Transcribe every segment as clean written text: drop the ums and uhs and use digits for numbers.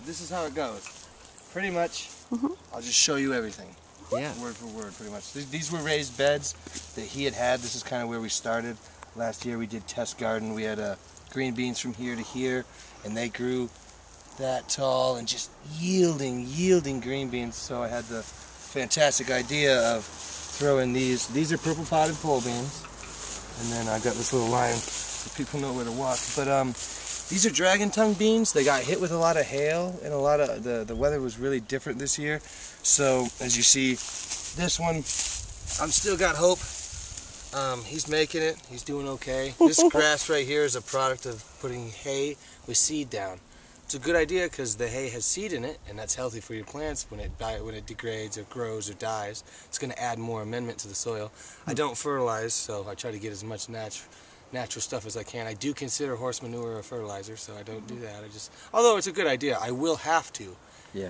This is how it goes. Pretty much, I'll just show you everything. Yeah. Word for word, pretty much. These were raised beds that he had. This is kind of where we started. Last year we did test garden. We had green beans from here to here, and they grew that tall and just yielding green beans. So I had the fantastic idea of throwing these. These are purple potted pole beans, and then I got this little line so people know where to walk. But these are dragon tongue beans. They got hit with a lot of hail, and a lot of the weather was really different this year. So as you see, this one, I'm still got hope. He's making it. He's doing okay. This grass right here is a product of putting hay with seed down. It's a good idea because the hay has seed in it, and that's healthy for your plants. When it degrades or grows or dies, it's going to add more amendment to the soil. I don't fertilize, so I try to get as much natural stuff as I can. I do consider horse manure a fertilizer, so I don't do that. Although it's a good idea, I will have to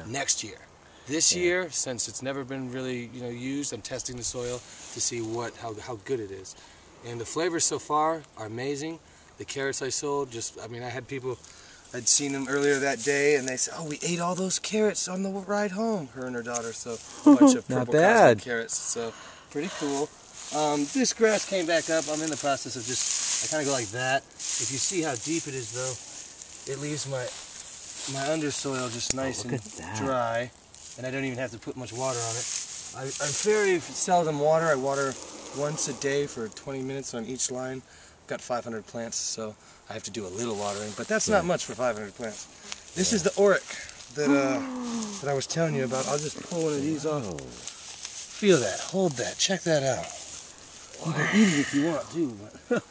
next year. This year, since it's never been really used, I'm testing the soil to see how good it is. And the flavors so far are amazing. The carrots I sold, I had people, I'd seen them earlier that day, and they said, "Oh, we ate all those carrots on the ride home." Her and her daughter, so a bunch of purple cosmic carrots. So pretty cool. This grass came back up. I'm in the process of I kind of go like that. If you see how deep it is, though, it leaves my undersoil just nice and dry, and I don't even have to put much water on it. I very seldom water. I water once a day for 20 minutes on each line. I've got 500 plants, so I have to do a little watering, but that's not much for 500 plants. This is the Orach that I was telling you about. I'll just pull one of these off. Feel that, hold that, check that out. You can eat it if you want too, but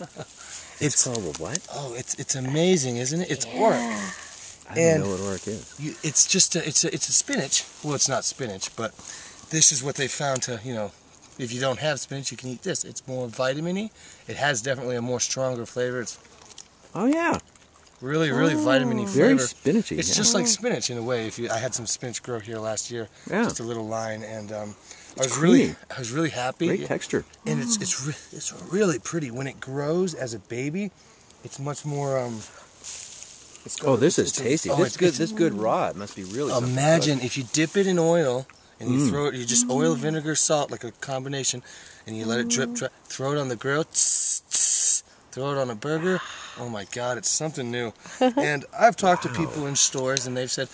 it's called a what? Oh, it's amazing, isn't it? It's Orach. I don't know what Orach is. It's just it's a spinach. Well, it's not spinach, but this is what they found to if you don't have spinach, you can eat this. It's more vitamin-y. It has definitely a more stronger flavor. It's really vitamin-y flavor. Very spinachy. It's just like spinach in a way. I had some spinach grow here last year, just a little line, and I was really happy. Great texture. And it's really pretty. When it grows as a baby, it's much more. This is tasty. This is good raw. It must be really. Imagine if you dip it in oil and you throw it. You just oil, vinegar, salt, like a combination, and you let it drip. Throw it on the grill. Throw it on a burger. Oh my God, it's something new. And I've talked to people in stores, and they've said,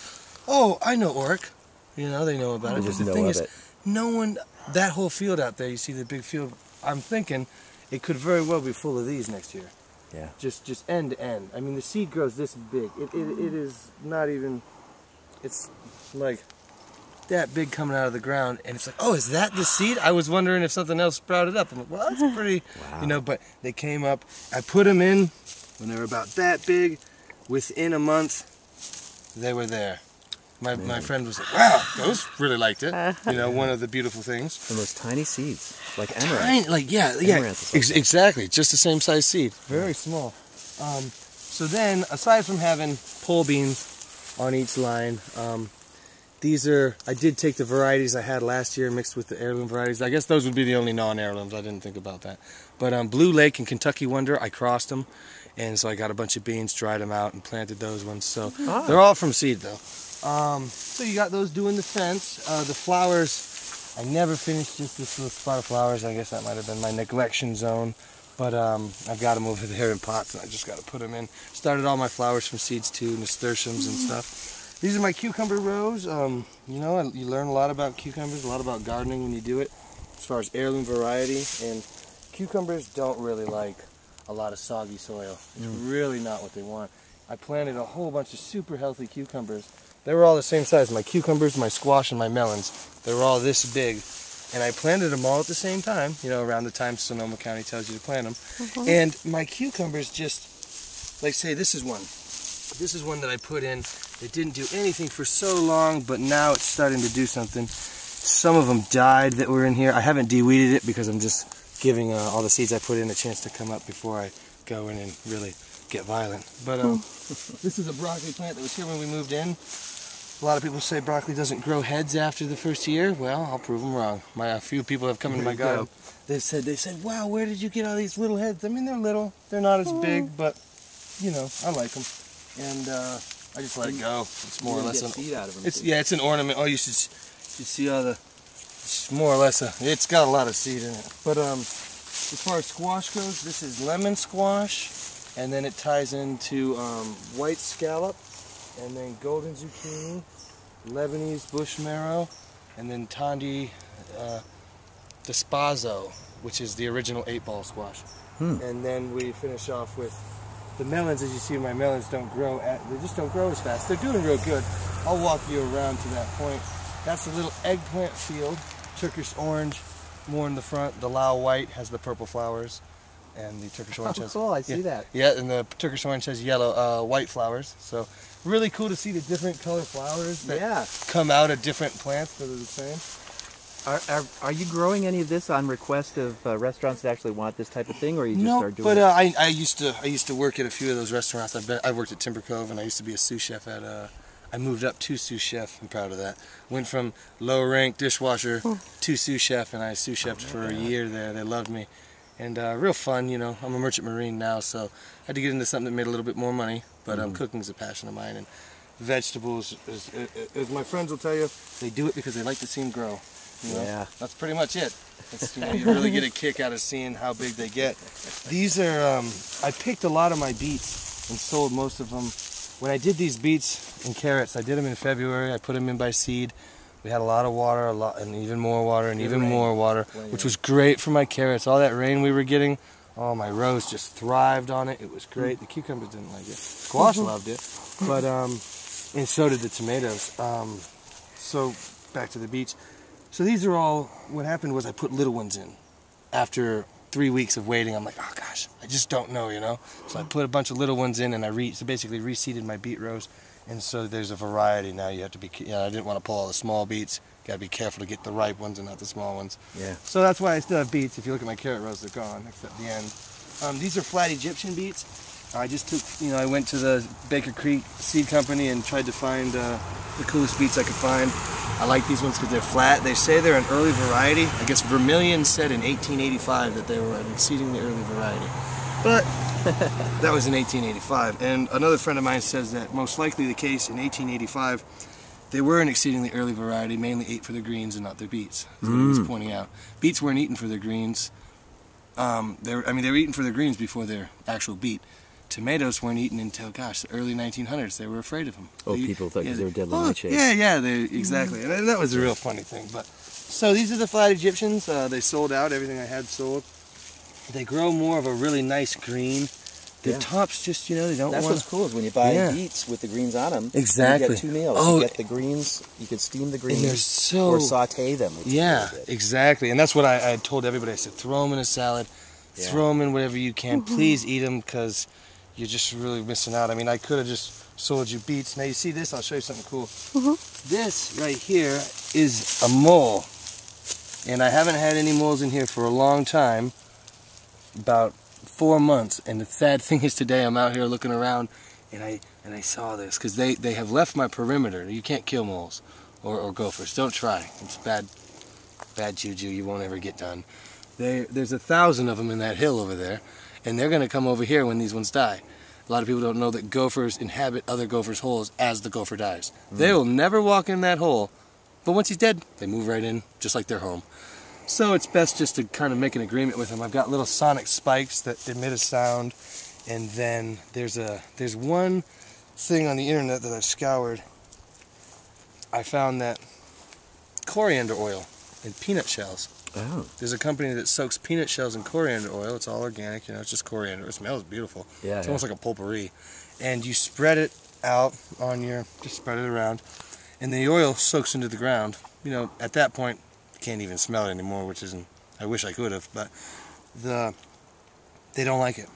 "Oh, I know Orach." They know about it. The thing is, no one. That whole field out there, you see the big field. I'm thinking it could very well be full of these next year. Yeah. Just end to end. I mean, the seed grows this big. It is not even. It's like that big coming out of the ground, and it's like, oh, is that the seed? I was wondering if something else sprouted up. I'm like, well, that's pretty. But they came up. I put them in when they were about that big. Within a month, they were there. My friend was like, wow, those really liked it. One of the beautiful things. And those tiny seeds, like amaranth. Exactly. Just the same size seed. Very small. So then, aside from having pole beans on each line, I did take the varieties I had last year mixed with the heirloom varieties. I guess those would be the only non-heirlooms. I didn't think about that. But Blue Lake and Kentucky Wonder, I crossed them. And so I got a bunch of beans, dried them out, and planted those ones. So they're all from seed, though. So you got those doing the fence. The flowers, I never finished just this little spot of flowers. I guess that might have been my neglection zone. But I've got them over there in pots, and I just got to put them in. Started all my flowers from seeds too, nasturtiums and stuff. These are my cucumber rows. You learn a lot about cucumbers, a lot about gardening when you do it, as far as heirloom variety. And cucumbers don't really like a lot of soggy soil. It's really not what they want. I planted a whole bunch of super healthy cucumbers. They were all the same size. My cucumbers, my squash, and my melons. They were all this big. And I planted them all at the same time, around the time Sonoma County tells you to plant them. And my cucumbers just, like say this is one. This is one that I put in. It didn't do anything for so long, but now it's starting to do something. Some of them died that were in here. I haven't de-weeded it because I'm just giving all the seeds I put in a chance to come up before I go in and really get violent. But this is a broccoli plant that was here when we moved in. A lot of people say broccoli doesn't grow heads after the first year. Well, I'll prove them wrong. A few people have come into my garden. They said, wow, where did you get all these little heads? I mean, they're little. They're not as big, but, I like them. And I just let it go. It's more or less an seed out of them. It's an ornament. Oh, you see all the. It's more or less it's got a lot of seed in it. But as far as squash goes, this is lemon squash, and then it ties into white scallop, and then golden zucchini, Lebanese bush marrow, and then Tandi Despazo, which is the original 8-ball squash. And then we finish off with the melons. As you see, my melons don't grow they just don't grow as fast. They're doing real good. I'll walk you around to that point. That's a little eggplant field. Turkish orange, more in the front. The Lao white has the purple flowers, and the Turkish orange has. Cool! I see that. Yeah, and the Turkish orange has yellow, white flowers. So really cool to see the different color flowers that come out of different plants that are the same. Are you growing any of this on request of restaurants that actually want this type of thing, or you just start doing it? No, but I used to work at a few of those restaurants. I worked at Timber Cove, and I used to be a sous chef at. I moved up to sous chef. I'm proud of that. Went from low rank dishwasher to sous chef, and I sous chefed for a year there. They loved me, and real fun. You know, I'm a merchant marine now, so I had to get into something that made a little bit more money. But cooking's a passion of mine, and vegetables, as my friends will tell you, they do it because they like to see them grow. You know? Yeah, that's pretty much it. It's, you know, you really get a kick out of seeing how big they get. These are, I picked a lot of my beets and sold most of them. When I did these beets and carrots, I did them in February. I put them in by seed. We had a lot of water, and even more water, and even more water, which was great for my carrots. All that rain we were getting, oh, my rows just thrived on it. It was great. The cucumbers didn't like it. Squash loved it, but and so did the tomatoes. So back to the beets. So these are all, what happened was I put little ones in. After 3 weeks of waiting, I'm like, oh gosh, I just don't know, you know? So I put a bunch of little ones in, and I basically reseeded my beet rows. And so there's a variety now. You have to be, you know, I didn't want to pull all the small beets. Got to be careful to get the ripe ones and not the small ones. Yeah. So that's why I still have beets. If you look at my carrot rows, they're gone, except the end. These are flat Egyptian beets. I just took, you know, I went to the Baker Creek Seed Company and tried to find the coolest beets I could find. I like these ones because they're flat. They say they're an early variety. I guess Vermilion said in 1885 that they were an exceedingly early variety. But that was in 1885. And another friend of mine says that most likely the case in 1885, they were an exceedingly early variety, mainly ate for their greens and not their beets. That's what he was pointing out. Beets weren't eaten for their greens. They were eaten for their greens before their actual beet. Tomatoes weren't eaten until, gosh, the early 1900s. They were afraid of them. Oh, people thought they were deadly nightshades. Yeah, exactly. And that was a real funny thing. But so these are the flat Egyptians. They sold out. Everything I had sold. They grow more of a really nice green. The tops just, you know, they don't want... That's what's cool is when you buy beets with the greens on them, exactly. You get two meals. You get the greens, you can steam the greens, or saute them. Exactly. And that's what I told everybody. I said, throw them in a salad. Throw them in whatever you can. Please eat them because you're just really missing out. I mean, I could have just sold you beets. Now you see this? I'll show you something cool. This right here is a mole. And I haven't had any moles in here for a long time. About 4 months, and the sad thing is today I'm out here looking around and I saw this because they have left my perimeter. You can't kill moles or gophers. Don't try. It's bad juju. You won't ever get done. There's 1,000 of them in that hill over there, and they're going to come over here when these ones die. A lot of people don't know that gophers inhabit other gophers' holes as the gopher dies. They will never walk in that hole, but once he's dead, they move right in just like they're home. So it's best just to kind of make an agreement with them. I've got little sonic spikes that emit a sound, and then there's one thing on the internet that I've scoured. I found that coriander oil in peanut shells. Oh. There's a company that soaks peanut shells in coriander oil. It's all organic, you know, it's just coriander. It smells beautiful. Yeah, it's almost like a potpourri. And you spread it out on just spread it around, and the oil soaks into the ground. You know, at that point, can't even smell it anymore, which isn't, I wish I could have, but they don't like it.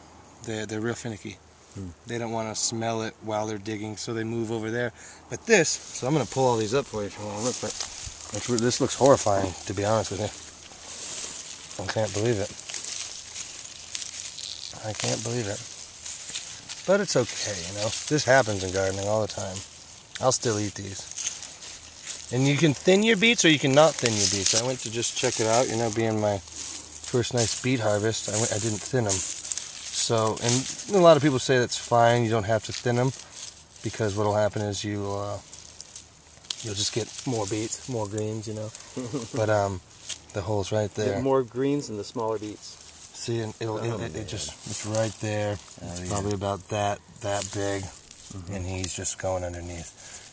They're real finicky. They don't want to smell it while they're digging, so they move over there. But this, so I'm going to pull all these up for you if you want to look, but this looks horrifying, to be honest with you. I can't believe it. I can't believe it. But it's okay, you know. This happens in gardening all the time. I'll still eat these. And you can thin your beets or you can not thin your beets. I went to just check it out, you know, being my first nice beet harvest. I didn't thin them. So, and a lot of people say that's fine, you don't have to thin them. because what'll happen is you'll just get more beets, more greens, you know. But the hole's right there. Get more greens and the smaller beets. See, and it's right there. It's probably about that big, and he's just going underneath.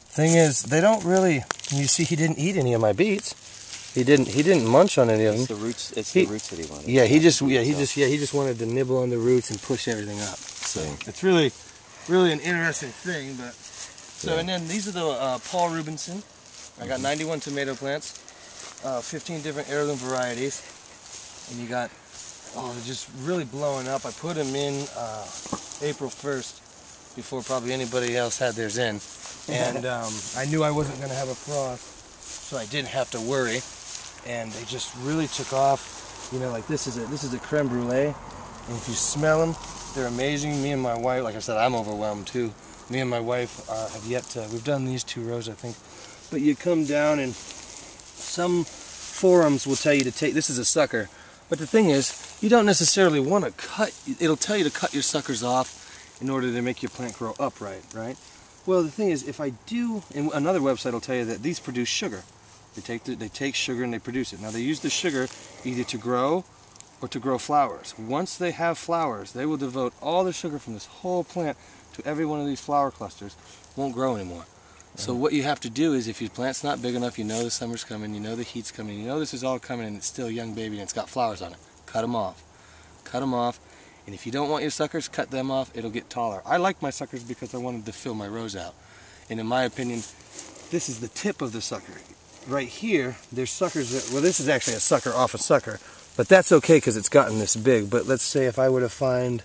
Thing is, they don't really. You see, he didn't eat any of my beets. He didn't munch on any of them. It's the roots. It's the roots that he wanted. Yeah, he just wanted to nibble on the roots and push everything up. So it's really an interesting thing. But so and then these are the Paul Rubinson. I got 91 tomato plants, 15 different heirloom varieties, and you got they're just really blowing up. I put them in April 1st before probably anybody else had theirs in, and I knew I wasn't going to have a frost, so I didn't have to worry. And they just really took off. You know, like this is a creme brulee, and if you smell them, they're amazing. Me and my wife, like I said, I'm overwhelmed too. Me and my wife have yet to. We've done these 2 rows, I think, but you come down and some forums will tell you to take. This is a sucker, but the thing is, you don't necessarily want to cut. It'll tell you to cut your suckers off in order to make your plant grow upright, right? Well, the thing is, if I do, and another website will tell you that these produce sugar. They take sugar and they produce it. Now they use the sugar either to grow or to grow flowers. Once they have flowers, they will devote all the sugar from this whole plant to every one of these flower clusters. Won't grow anymore. So what you have to do is, if your plant's not big enough, you know the summer's coming, you know the heat's coming, you know this is all coming and it's still a young baby and it's got flowers on it. Cut them off. Cut them off. And if you don't want your suckers, cut them off. It'll get taller. I like my suckers because I wanted to fill my rows out. And in my opinion, this is the tip of the sucker. Right here, there's suckers that, well, this is actually a sucker off a sucker, but that's okay because it's gotten this big. But let's say if I were to find,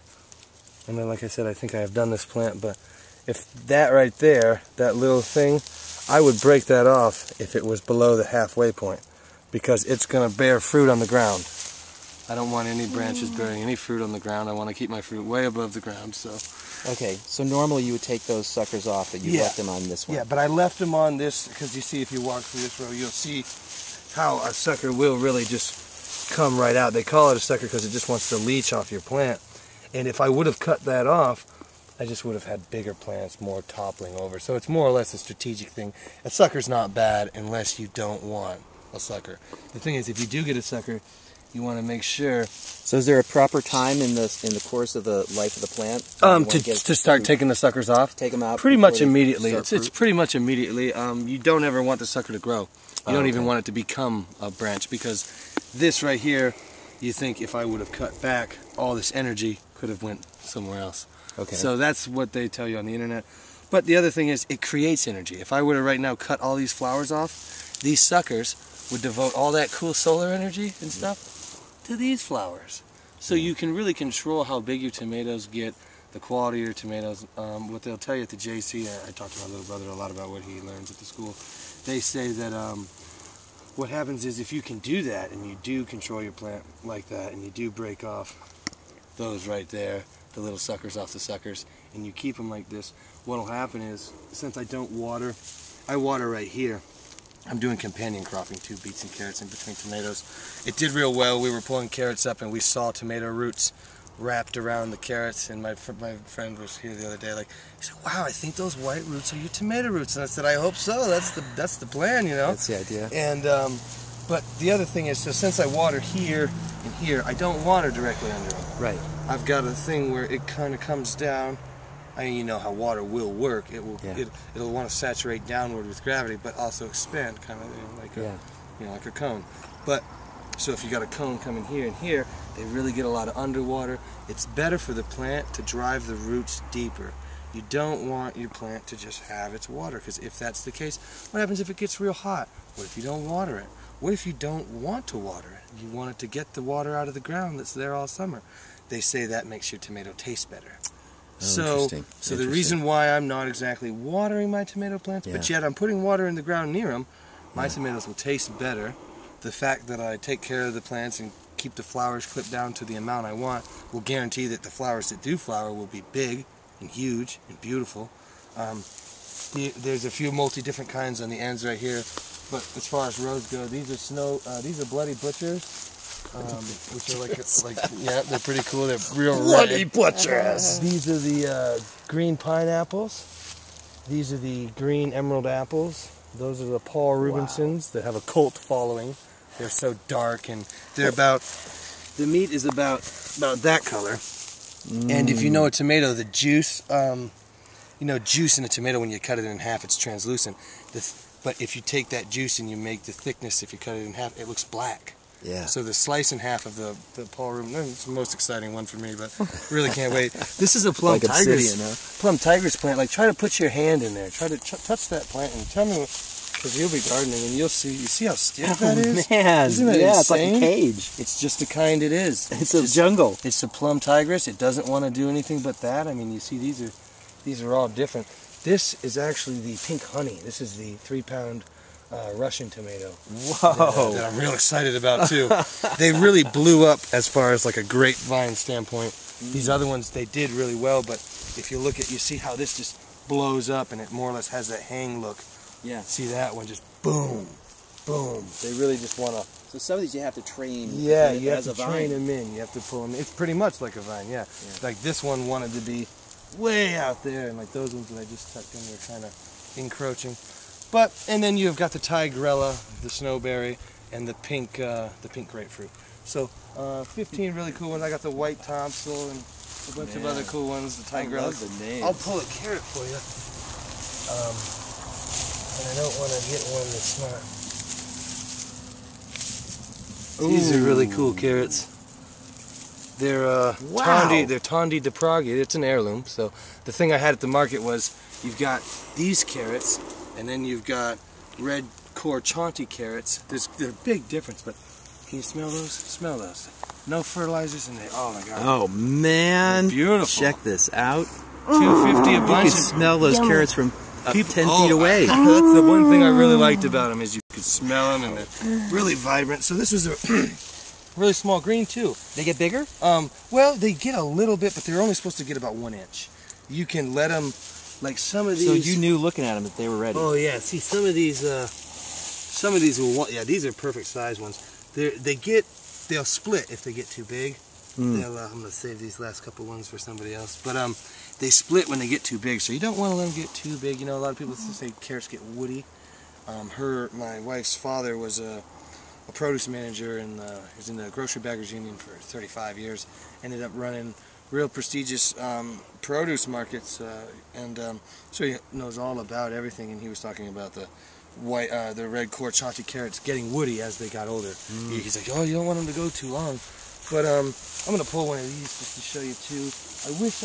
and then like I said, I think I have done this plant, but if that right there, that little thing, I would break that off if it was below the halfway point, because it's going to bear fruit on the ground. I don't want any branches bearing any fruit on the ground. I want to keep my fruit way above the ground. So. Okay, so normally you would take those suckers off and you left them on this one. Yeah, but I left them on this because you see, if you walk through this row, you'll see how a sucker will really just come right out. They call it a sucker because it just wants to leach off your plant. And if I would have cut that off, I just would have had bigger plants, more toppling over. So it's more or less a strategic thing. A sucker's not bad unless you don't want a sucker. The thing is, if you do get a sucker, you want to make sure. So is there a proper time in the course of the life of the plant to start taking the suckers off? Take them out. Pretty much immediately. It's pretty much immediately. You don't ever want the sucker to grow. You don't even want it to become a branch, because this right here, you think if I would have cut back, all this energy could have went somewhere else. Okay. So that's what they tell you on the internet. But the other thing is, it creates energy. If I were to right now cut all these flowers off, these suckers would devote all that cool solar energy and stuff to these flowers. So you can really control how big your tomatoes get, the quality of your tomatoes. What they'll tell you at the JC, I talked to my little brother a lot about what he learns at the school. They say that what happens is, if you can do that and you do control your plant like that, and you do break off those right there, the little suckers off the suckers, and you keep them like this, what'll happen is, since I don't water, I water right here. I'm doing companion cropping too, beets and carrots in between tomatoes. It did real well. We were pulling carrots up and we saw tomato roots wrapped around the carrots, and my friend was here the other day, like, he said, wow, I think those white roots are your tomato roots. And I said, I hope so. That's the plan, you know. That's the idea. And but the other thing is, so since I water here and here, I don't water directly under them. Right. I've got a thing where it kind of comes down. I mean, you know how water will work. It will. Yeah. It'll want to saturate downward with gravity, but also expand, kind of like a cone. But so if you got a cone coming here and here, they really get a lot of underwater. It's better for the plant to drive the roots deeper. You don't want your plant to just have its water, because if that's the case, what happens if it gets real hot? What if you don't water it? What if you don't want to water it? You want it to get the water out of the ground that's there all summer. They say that makes your tomato taste better. So the reason why I'm not exactly watering my tomato plants, but yet I'm putting water in the ground near them, my tomatoes will taste better. The fact that I take care of the plants and keep the flowers clipped down to the amount I want will guarantee that the flowers that do flower will be big and huge and beautiful. There's a few different kinds on the ends right here, but as far as rows go, these are bloody butchers. Which are they're pretty cool. They're real bloody butchers. These are the green pineapples. These are the green emerald apples. Those are the Paul Rubensons that have a cult following. They're so dark, and they're about, the meat is about that color. And if you know a tomato, the juice, juice in a tomato, when you cut it in half, it's translucent. But if you take that juice and you make the thickness, if you cut it in half, it looks black. Yeah. So the slice in half of the Paul Rubens, it's the most exciting one for me, but really can't wait. This is a plum like tigress. obsidian, huh? Plum tigress plant. Like, try to put your hand in there. Try to touch that plant and tell me, because you'll be gardening and you'll see. You see how stiff that is? Man, Isn't that yeah, insane? it's like a cage. It's just the kind it is. It's a jungle. It's a plum tigress. It doesn't want to do anything but that. I mean, you see, these are all different. This is actually the pink honey. This is the 3-pound Russian tomato. Whoa! That I'm real excited about too. They really blew up as far as like a grapevine standpoint. These other ones, they did really well, but if you look at, you see how this just blows up and it more or less has that hang look. Yeah. See that one, just boom, boom. They really just want to. So some of these you have to train. Yeah, you have to train them in. You have to pull them in. It's pretty much like a vine, yeah. Like this one wanted to be way out there, and like those ones that I just tucked in were kind of encroaching. But, and then you've got the tigrella, the snowberry, and the pink grapefruit. So 15 really cool ones. I got the white topsail and a bunch of other cool ones, the tigrella. I love the names. I'll pull a carrot for you. And I don't want to get one that's not. These are really cool carrots. They're Tondi de Prague. It's an heirloom. So the thing I had at the market was you've got these carrots, and then you've got red core Chonti carrots. There's a big difference, but can you smell those? Smell those. No fertilizers, and oh my god. Oh man! They're beautiful. Check this out. $2.50 a bunch. You can smell those carrots from 10 feet away. That's the one thing I really liked about them, is you could smell them, and they're really vibrant. So this was a really small green too. They get bigger? Well, they get a little bit, but they're only supposed to get about 1 inch. You can let them, like some of these. So you knew looking at them that they were ready. Oh yeah, see some of these will want. Yeah, these are perfect size ones. They'll split if they get too big. I'm gonna save these last couple ones for somebody else. But they split when they get too big, so you don't want to let them get too big. You know, a lot of people say carrots get woody. My wife's father was a produce manager, and he was in the Grocery Baggers Union for 35 years. Ended up running real prestigious produce markets, so he knows all about everything. And he was talking about the red core Chonti carrots getting woody as they got older. He's like, oh, you don't want them to go too long. But I'm going to pull one of these just to show you too. I wish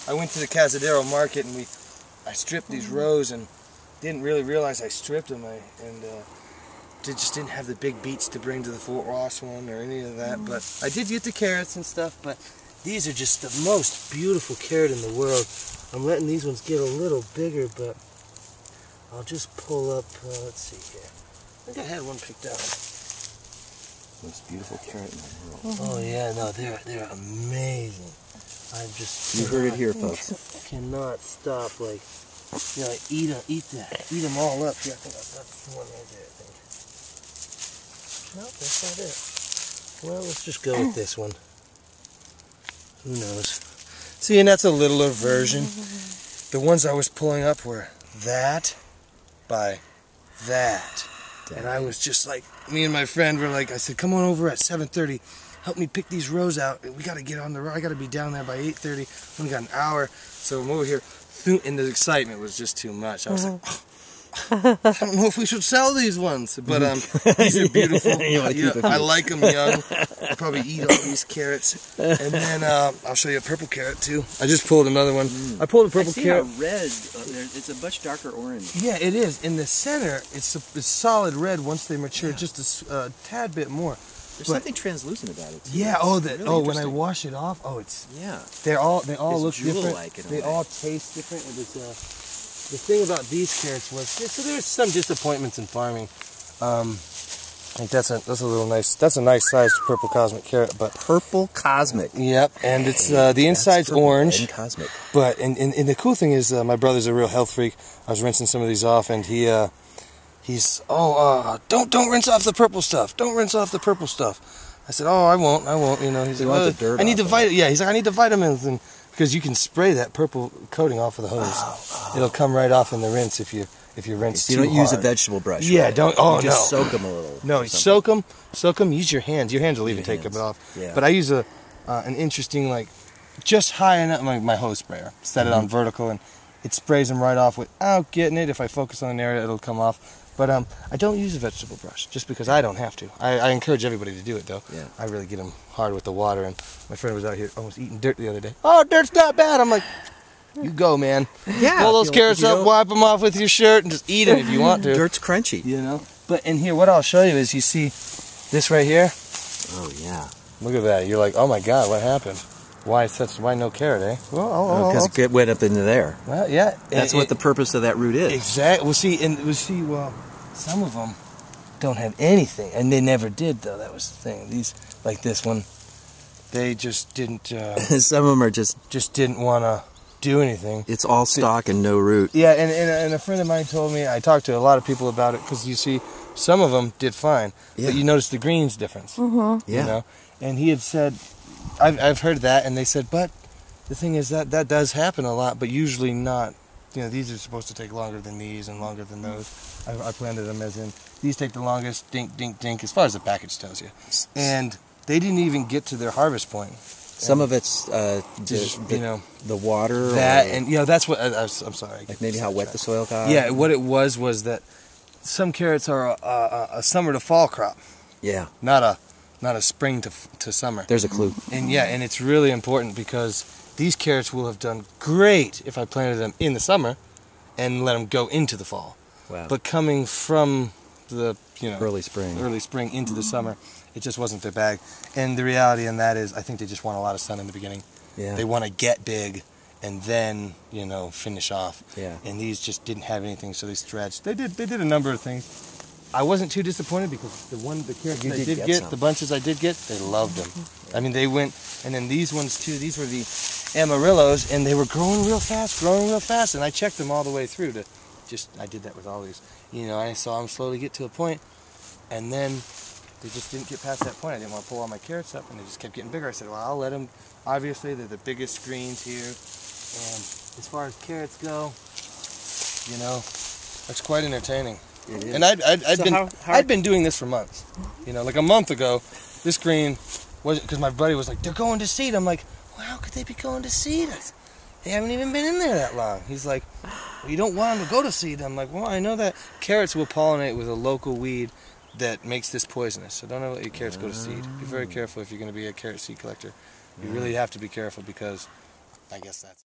I went to the Cazadero market and I stripped these rows and didn't really realize I stripped them. Just didn't have the big beets to bring to the Fort Ross one or any of that. But I did get the carrots and stuff, but these are just the most beautiful carrot in the world. I'm letting these ones get a little bigger, but I'll just pull up, let's see here. I think I had one picked out. Most beautiful carrot in the world. Oh yeah, no, they're amazing. You heard it here, folks. Cannot stop, like, you know, eat them all up here. I think that's the one right there, I think. Nope, that's not it. Well, let's just go with this one. Who knows? See, and that's a littler version. The ones I was pulling up were that by that. And I was just like, me and my friend were like, I said, come on over at 7:30. Help me pick these rows out. We got to get on the road. I got to be down there by 8:30. Only got an hour. So I'm over here. And the excitement was just too much. I was like, oh, I don't know if we should sell these ones. But these are beautiful. I like them young. I'll probably eat all these carrots. And then I'll show you a purple carrot too. I just pulled another one. I pulled a purple carrot. A red. It's a much darker orange. Yeah, it is. In the center, it's solid red once they mature, just a tad bit more. There's something translucent about it. Too. Yeah. Really when I wash it off, it's yeah. They all look different. They all taste different. It was the thing about these carrots was so there's some disappointments in farming. I think that's a little nice. That's a nice sized purple cosmic carrot, but purple cosmic. Yep, and it's the inside's orange. And cosmic. But and the cool thing is my brother's a real health freak. I was rinsing some of these off, and he's don't rinse off the purple stuff. Don't rinse off the purple stuff. I said, oh, I won't. You know, he's like, the dirt I need the vitamins. Yeah, he's like, I need the vitamins, and because you can spray that purple coating off of the hose. It'll come right off in the rinse if you rinse so too you don't use a hard. vegetable brush. Yeah, right? don't. Oh, you just no. soak them a little. No, soak them. Use your hands. Your hands will even take hands. it off. Yeah. But I use an interesting, like, just high enough, my hose sprayer. Set it on vertical, and it sprays them right off without getting it. If I focus on an area, it'll come off. But I don't use a vegetable brush just because I don't have to. I encourage everybody to do it, though. Yeah. I really get them hard with the water. And my friend was out here almost eating dirt the other day. Oh, dirt's not bad. I'm like, you go, man. Yeah. Pull those carrots up, wipe them off with your shirt, and just eat them if you want to. Dirt's crunchy. You know. But in here, what I'll show you is you see this right here. Oh yeah. Look at that. You're like, oh my God, what happened? Why no carrot, eh? Well, because it went up into there. Well, yeah. That's what the purpose of that root is. Exactly. Well, some of them don't have anything, and they never did, though. That was the thing. These, like this one, they just didn't. Some of them are just didn't want to do anything. It's all stalk and no root. Yeah, and a friend of mine told me, I talked to a lot of people about it, because you see, some of them did fine, but you notice the greens difference. Mm-hmm. Yeah. You know? And he had said, I've heard that, and they said, but the thing is that does happen a lot, but usually not. You know, these are supposed to take longer than these and longer than those. I planted them as in, these take the longest, dink, dink, dink, as far as the package tells you. And they didn't even get to their harvest point. Some of it's the water. And that's what I'm sorry. Like maybe how wet the soil got. Yeah, what it was that some carrots are a summer to fall crop. Yeah. Not a spring to summer. There's a clue. And and it's really important because these carrots will have done great if I planted them in the summer and let them go into the fall. Wow. But coming from the early spring into the summer, it just wasn't their bag. And the reality in that is, I think they just want a lot of sun in the beginning. Yeah. They want to get big and then finish off. Yeah. And these just didn't have anything, so they stretched. They did a number of things. I wasn't too disappointed because the carrots I did get, the bunches I did get, they loved them. I mean, they went, and then these ones too. These were the Amarillos, and they were growing real fast. And I checked them all the way through I did that with all these. I saw them slowly get to a point, and then they just didn't get past that point. I didn't want to pull all my carrots up, and they just kept getting bigger. I said, well, I'll let them. Obviously, they're the biggest greens here, and as far as carrots go, it's quite entertaining. It is. And I'd been doing this for months. Like a month ago, this green was because my buddy was like, they're going to seed. I'm like, well, how could they be going to seed? They haven't even been in there that long. He's like, well, you don't want them to go to seed. I'm like, well, I know that carrots will pollinate with a local weed that makes this poisonous. So don't ever let your carrots go to seed. Be very careful if you're going to be a carrot seed collector. You really have to be careful because I guess that's